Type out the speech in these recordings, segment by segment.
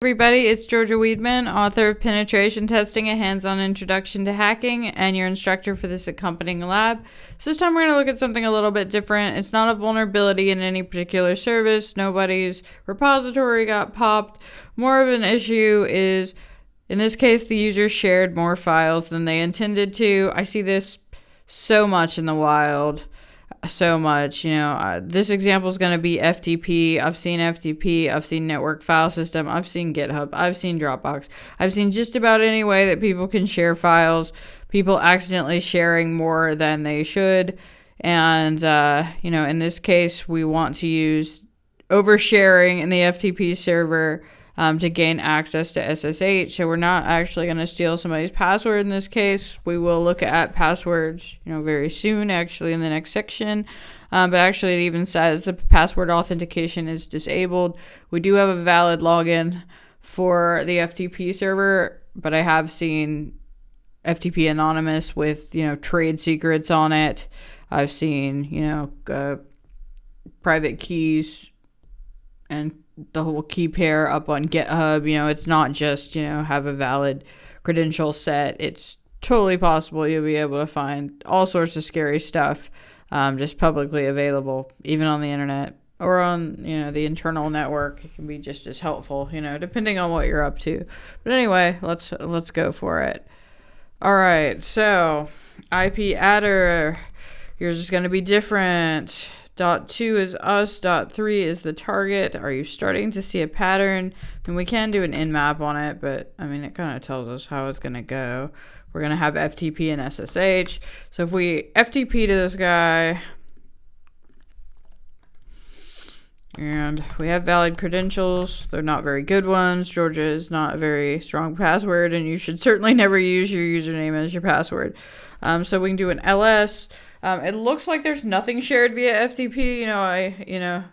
Everybody, it's Georgia Weedman, author of Penetration Testing, a hands-on introduction to hacking, and your instructor for this accompanying lab. So this time we're going to look at something a little bit different. It's not a vulnerability in any particular service. Nobody's repository got popped. More of an issue is, in this case, the user shared more files than they intended to. I see this so much in the wild. So much, this example is going to be FTP. I've seen FTP, I've seen network file system, I've seen GitHub, I've seen Dropbox, I've seen just about any way that people can share files, people accidentally sharing more than they should. And, in this case, we want to use oversharing in the FTP server to gain access to SSH. So we're not actually going to steal somebody's password in this case. We will look at passwords, very soon, actually, in the next section. But actually, it even says the password authentication is disabled. We do have a valid login for the FTP server, but I have seen FTP Anonymous with, trade secrets on it. I've seen, private keys and the whole key pair up on GitHub. It's not just, have a valid credential set. It's totally possible you'll be able to find all sorts of scary stuff just publicly available, even on the internet or on, the internal network. It can be just as helpful, depending on what you're up to. But anyway, let's go for it. All right, so IP adder, yours is going to be different. .2 is us, .3 is the target. Are you starting to see a pattern? And we can do an nmap on it, but it kind of tells us how it's going to go. We're going to have FTP and SSH. So if we FTP to this guy, and we have valid credentials, they're not very good ones. Georgia is not a very strong password, and you should certainly never use your username as your password. So we can do an ls. It looks like there's nothing shared via FTP. I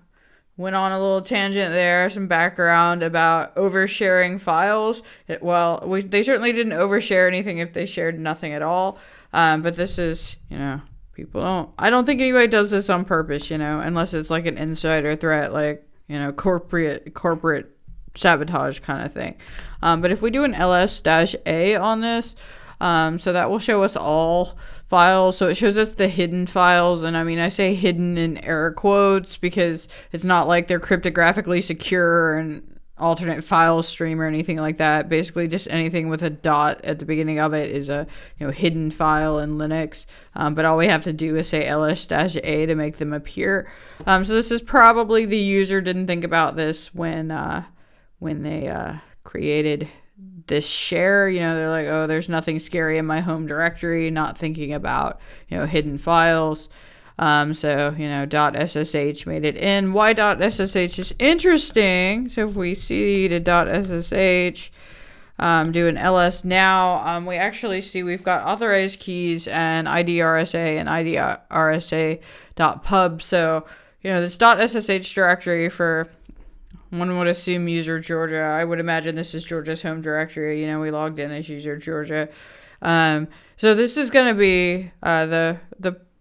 went on a little tangent there, some background about oversharing files. They certainly didn't overshare anything if they shared nothing at all. But this is, I don't think anybody does this on purpose, unless it's like an insider threat, like, corporate sabotage kind of thing. But if we do an ls-a on this, so that will show us all files. So it shows us the hidden files. And I say hidden in air quotes because it's not like they're cryptographically secure and alternate file stream or anything like that. Basically just anything with a dot at the beginning of it is a hidden file in Linux. But all we have to do is say ls-a to make them appear. So this is probably the user didn't think about this when they created this share. They're like, oh, there's nothing scary in my home directory, not thinking about hidden files. So .ssh made it in. Why .ssh is interesting. So if we cd to .ssh, do an ls now, we actually see we've got authorized keys and IDRSA and IDRSA.pub. So this .ssh directory, for one would assume user Georgia. I would imagine this is Georgia's home directory. We logged in as user Georgia. So this is going to be the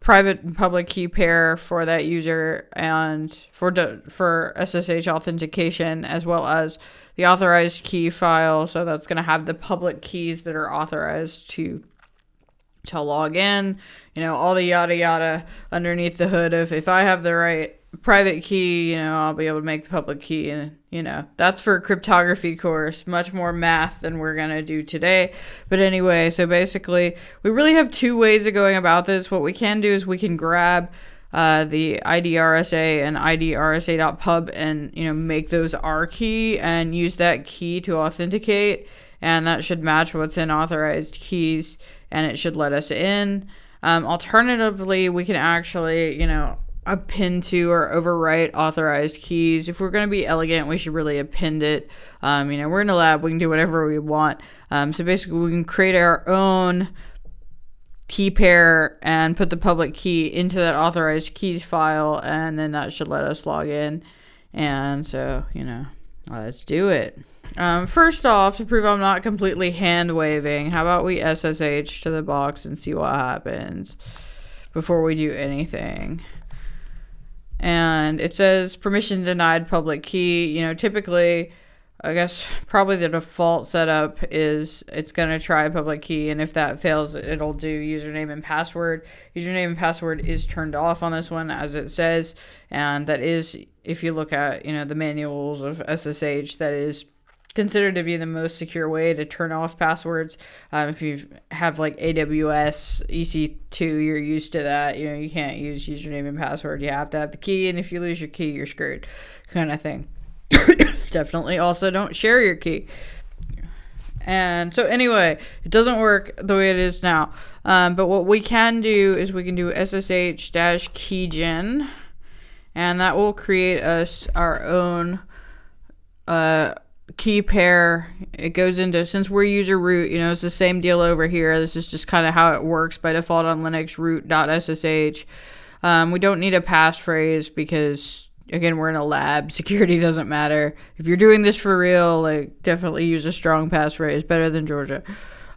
private and public key pair for that user and for SSH authentication, as well as the authorized key file. So that's going to have the public keys that are authorized to log in. All the yada yada underneath the hood of if I have the right private key, I'll be able to make the public key. And, that's for a cryptography course, much more math than we're going to do today. But anyway, so basically, we really have two ways of going about this. What we can do is we can grab the IDRSA and IDRSA.pub and, make those our key and use that key to authenticate. And that should match what's in authorized keys, and it should let us in. Alternatively, we can actually, append to or overwrite authorized keys. If we're going to be elegant, we should really append it. We're in a lab, we can do whatever we want. So basically, we can create our own key pair and put the public key into that authorized keys file, and then that should let us log in. And so, let's do it. First off, to prove I'm not completely hand waving, how about we SSH to the box and see what happens before we do anything. And it says permission denied public key. Typically I guess probably the default setup is it's going to try public key, and if that fails, it'll do username and password. Username and password is turned off on this one, as it says, and that is, if you look at, the manuals of SSH, that is considered to be the most secure way to turn off passwords. If you have like AWS, EC2, you're used to that. You can't use username and password. You have to have the key, and if you lose your key, you're screwed, kind of thing. Definitely also don't share your key. And so anyway, it doesn't work the way it is now. But what we can do is we can do SSH-keygen, and that will create us our own key pair. It goes into, since we're user root, it's the same deal over here. This is just kind of how it works by default on Linux, root.ssh. We don't need a passphrase because, again, we're in a lab. Security doesn't matter. If you're doing this for real, definitely use a strong passphrase. Better than Georgia.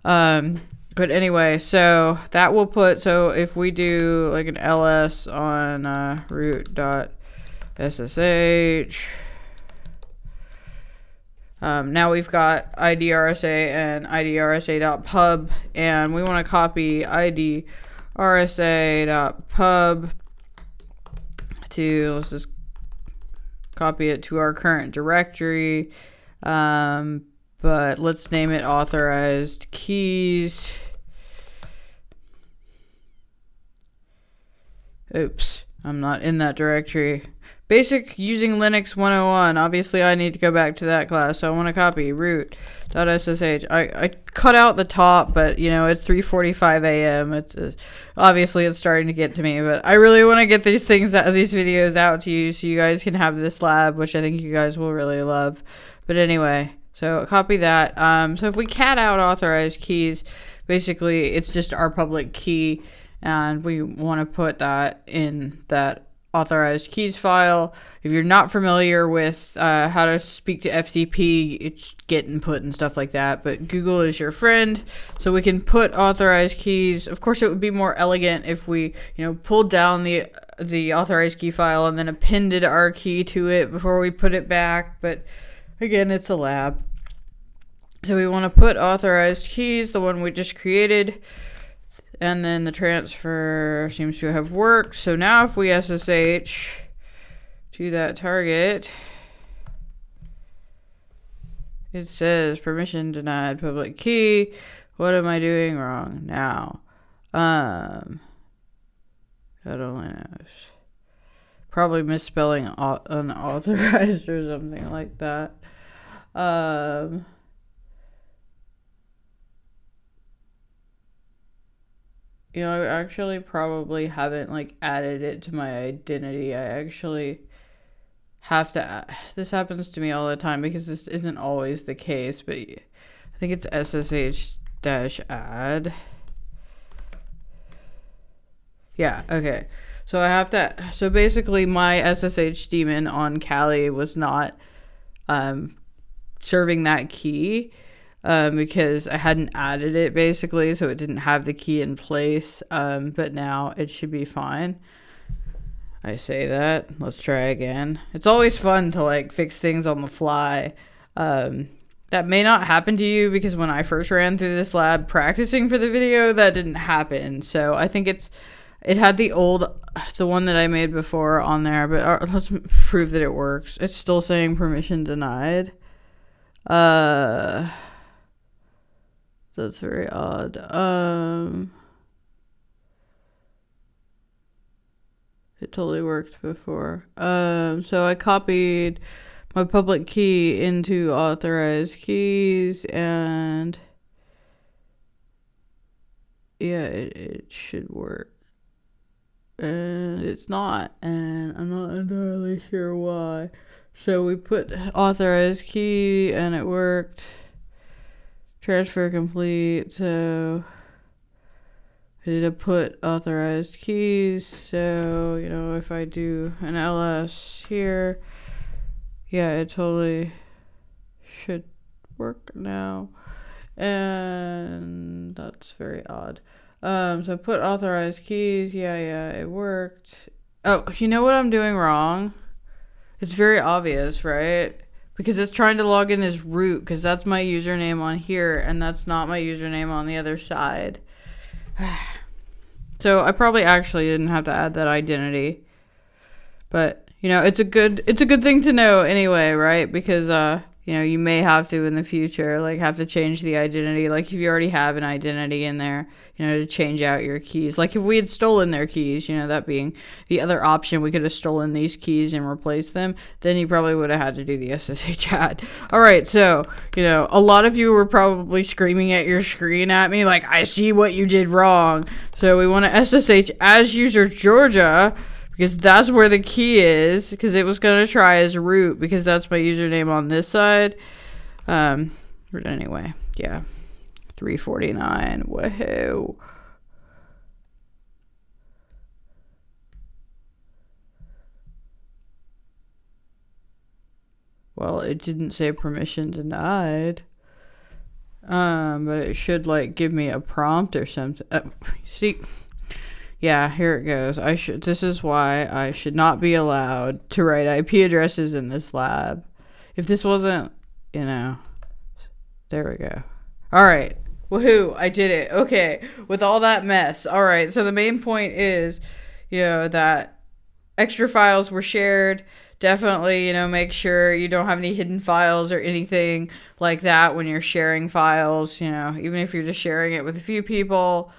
But anyway, so that will put, so if we do like an ls on root.ssh, now we've got IDRSA and IDRSA.pub, and we want to copy IDRSA.pub to, let's just copy it to our current directory, but let's name it authorized keys. Oops, I'm not in that directory. Basic using Linux 101. Obviously, I need to go back to that class, so I want to copy root.ssh. I cut out the top, but, it's 3:45 a.m. Obviously, it's starting to get to me, but I really want to get these videos out to you so you guys can have this lab, which I think you guys will really love. But anyway, so copy that. So if we cat out authorized keys, basically, it's just our public key, and we want to put that in that authorized keys file. If you're not familiar with how to speak to FTP, it's get and put and stuff like that, but Google is your friend, so we can put authorized keys. Of course, it would be more elegant if we, pulled down the authorized key file and then appended our key to it before we put it back, but again, it's a lab. So we want to put authorized keys, the one we just created, and then the transfer seems to have worked. So now if we SSH to that target, it says permission denied public key. What am I doing wrong now? God only knows. Probably misspelling unauthorized or something like that. I actually probably haven't added it to my identity. I actually have to this happens to me all the time because this isn't always the case, but I think it's SSH-add. Yeah, okay. So I have to, so basically my SSH daemon on Kali was not serving that key. Because I hadn't added it basically, so it didn't have the key in place, but now it should be fine. I say that. Let's try again. It's always fun to fix things on the fly. That may not happen to you because when I first ran through this lab practicing for the video, that didn't happen. So I think it had the one that I made before on there, but let's prove that it works. It's still saying permission denied. That's very odd. It totally worked before. So I copied my public key into authorized keys, and yeah, it should work. And it's not, and I'm not entirely sure why. So we put authorized key, and it worked. Transfer complete, so I need to put authorized keys, so, if I do an ls here, yeah, it totally should work now, and that's very odd. So I put authorized keys, yeah, it worked. Oh, you know what I'm doing wrong? It's very obvious, right? because it's trying to log in as root, because that's my username on here, and that's not my username on the other side. So I probably actually didn't have to add that identity, but it's a good thing to know anyway, right? Because you may have to in the future, like, have to change the identity, like if you already have an identity in there, to change out your keys. Like if we had stolen their keys, that being the other option, we could have stolen these keys and replaced them, then you probably would have had to do the SSH add. All right, so, a lot of you were probably screaming at your screen at me, like, I see what you did wrong. So we want to SSH as user Georgia, because that's where the key is, because it was going to try as root, because that's my username on this side. But anyway, yeah. 349, woohoo. Well, it didn't say permission denied. But it should, like, give me a prompt or something. See... Yeah, here it goes. This is why I should not be allowed to write IP addresses in this lab. If this wasn't, there we go. All right. Woohoo, I did it. Okay, with all that mess. All right, so the main point is, that extra files were shared. Definitely, make sure you don't have any hidden files or anything like that when you're sharing files, even if you're just sharing it with a few people.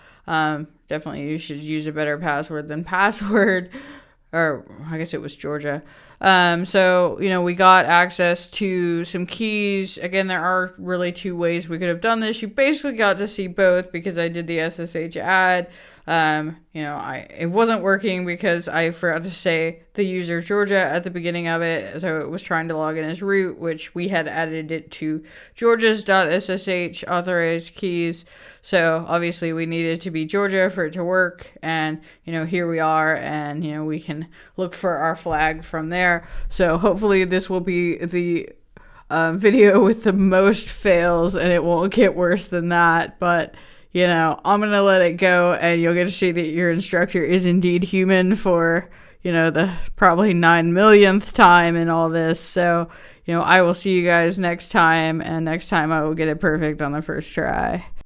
Definitely you should use a better password than password, or I guess it was Georgia. So, we got access to some keys. Again, there are really two ways we could have done this. You basically got to see both because I did the SSH add. It wasn't working because I forgot to say the user Georgia at the beginning of it. So it was trying to log in as root, which we had added it to Georgia's.ssh authorized keys. So obviously we needed to be Georgia for it to work. And, here we are, and, we can look for our flag from there. So hopefully this will be the video with the most fails, and it won't get worse than that. But I'm going to let it go, and you'll get to see that your instructor is indeed human for, the probably 9 millionth time in all this. So, I will see you guys next time, and next time I will get it perfect on the first try.